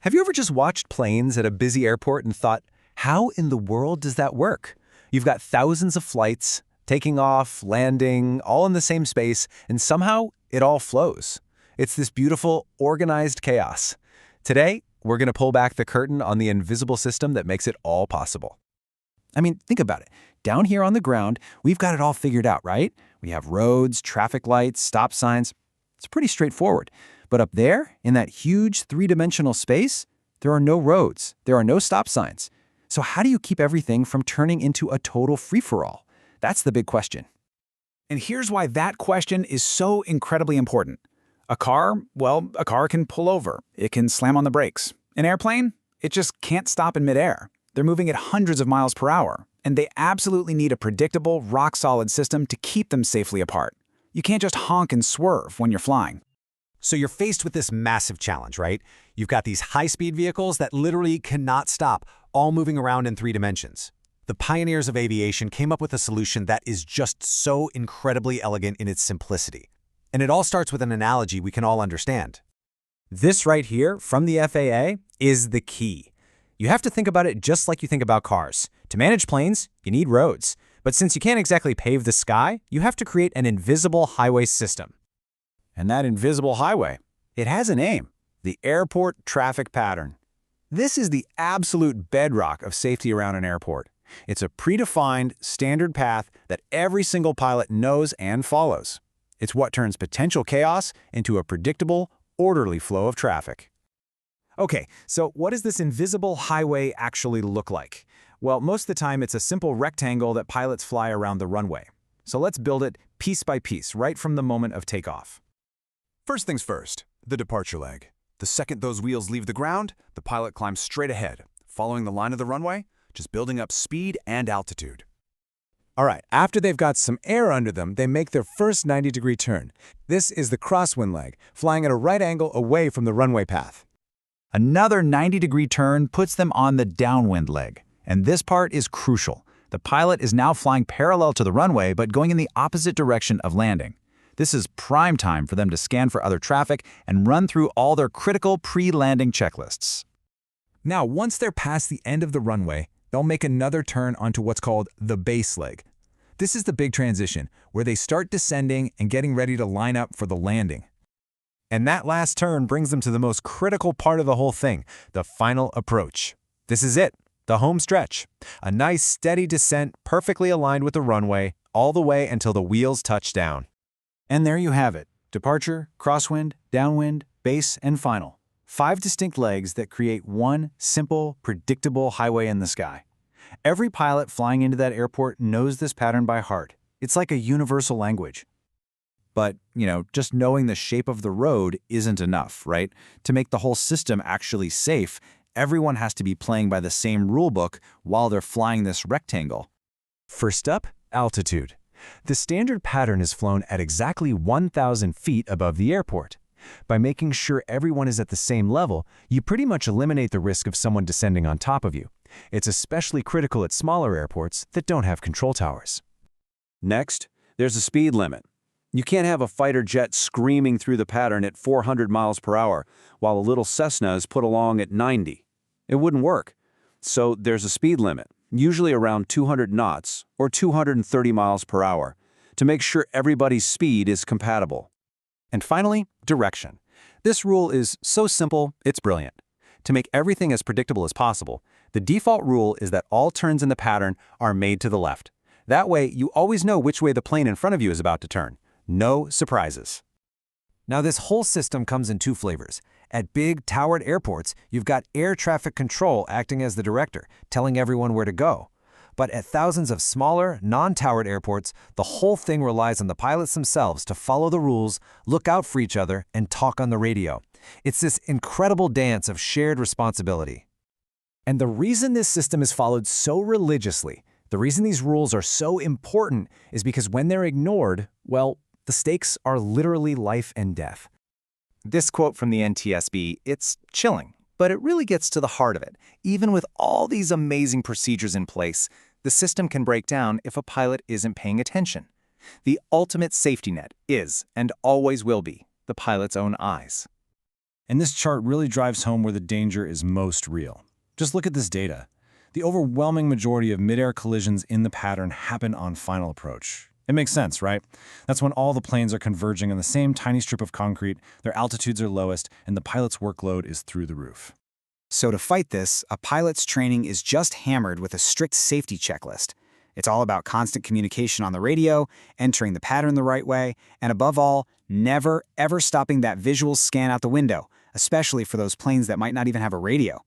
Have you ever just watched planes at a busy airport and thought, how in the world does that work? You've got thousands of flights, taking off, landing, all in the same space, and somehow it all flows. It's this beautiful, organized chaos. Today, we're going to pull back the curtain on the invisible system that makes it all possible. I mean, think about it. Down here on the ground, we've got it all figured out, right? We have roads, traffic lights, stop signs. It's pretty straightforward. But up there, in that huge three-dimensional space, there are no roads, there are no stop signs. So how do you keep everything from turning into a total free-for-all? That's the big question. And here's why that question is so incredibly important. A car can pull over. It can slam on the brakes. An airplane, it just can't stop in midair. They're moving at hundreds of miles per hour, and they absolutely need a predictable, rock-solid system to keep them safely apart. You can't just honk and swerve when you're flying. So you're faced with this massive challenge, right? You've got these high-speed vehicles that literally cannot stop, all moving around in 3 dimensions. The pioneers of aviation came up with a solution that is just so incredibly elegant in its simplicity. And it all starts with an analogy we can all understand. This right here, from the FAA, is the key. You have to think about it just like you think about cars. To manage planes, you need roads. But since you can't exactly pave the sky, you have to create an invisible highway system. And that invisible highway, it has a name: the airport traffic pattern. This is the absolute bedrock of safety around an airport. It's a predefined, standard path that every single pilot knows and follows. It's what turns potential chaos into a predictable, orderly flow of traffic. Okay, so what does this invisible highway actually look like? Well, most of the time it's a simple rectangle that pilots fly around the runway. So let's build it piece by piece, right from the moment of takeoff. First things first, the departure leg. The second those wheels leave the ground, the pilot climbs straight ahead, following the line of the runway, just building up speed and altitude. All right, after they've got some air under them, they make their first 90-degree turn. This is the crosswind leg, flying at a right angle away from the runway path. Another 90-degree turn puts them on the downwind leg. And this part is crucial. The pilot is now flying parallel to the runway, but going in the opposite direction of landing. This is prime time for them to scan for other traffic and run through all their critical pre-landing checklists. Now, once they're past the end of the runway, they'll make another turn onto what's called the base leg. This is the big transition, where they start descending and getting ready to line up for the landing. And that last turn brings them to the most critical part of the whole thing, the final approach. This is it, the home stretch. A nice, steady descent perfectly aligned with the runway, all the way until the wheels touch down. And there you have it: departure, crosswind, downwind, base, and final. 5 distinct legs that create one simple, predictable highway in the sky. Every pilot flying into that airport knows this pattern by heart. It's like a universal language. But, just knowing the shape of the road isn't enough, right? To make the whole system actually safe, everyone has to be playing by the same rulebook while they're flying this rectangle. First up, altitude. The standard pattern is flown at exactly 1,000 feet above the airport. By making sure everyone is at the same level, you pretty much eliminate the risk of someone descending on top of you. It's especially critical at smaller airports that don't have control towers. Next, there's a speed limit. You can't have a fighter jet screaming through the pattern at 400 miles per hour while a little Cessna is put along at 90. It wouldn't work. So there's a speed limit, usually around 200 knots or 230 miles per hour, to make sure everybody's speed is compatible. And finally, direction. This rule is so simple, it's brilliant. To make everything as predictable as possible, the default rule is that all turns in the pattern are made to the left. That way, you always know which way the plane in front of you is about to turn. No surprises. Now, this whole system comes in 2 flavors. At big, towered airports, you've got air traffic control acting as the director, telling everyone where to go. But at thousands of smaller, non-towered airports, the whole thing relies on the pilots themselves to follow the rules, look out for each other, and talk on the radio. It's this incredible dance of shared responsibility. And the reason this system is followed so religiously, the reason these rules are so important, is because when they're ignored, well, the stakes are literally life and death. This quote from the NTSB, it's chilling, but it really gets to the heart of it. Even with all these amazing procedures in place, the system can break down if a pilot isn't paying attention. The ultimate safety net is, and always will be, the pilot's own eyes. And this chart really drives home where the danger is most real. Just look at this data. The overwhelming majority of mid-air collisions in the pattern happen on final approach. It makes sense, right? That's when all the planes are converging on the same tiny strip of concrete, their altitudes are lowest, and the pilot's workload is through the roof. So to fight this, a pilot's training is just hammered with a strict safety checklist. It's all about constant communication on the radio, entering the pattern the right way, and above all, never, ever stopping that visual scan out the window, especially for those planes that might not even have a radio.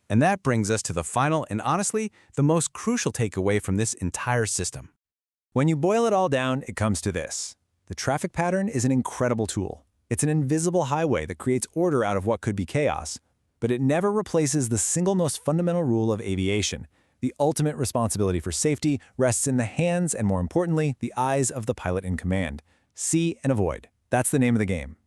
And that brings us to the final and honestly, the most crucial takeaway from this entire system. When you boil it all down, it comes to this. The traffic pattern is an incredible tool. It's an invisible highway that creates order out of what could be chaos, but it never replaces the single most fundamental rule of aviation. The ultimate responsibility for safety rests in the hands and, more importantly, the eyes of the pilot in command. See and avoid. That's the name of the game.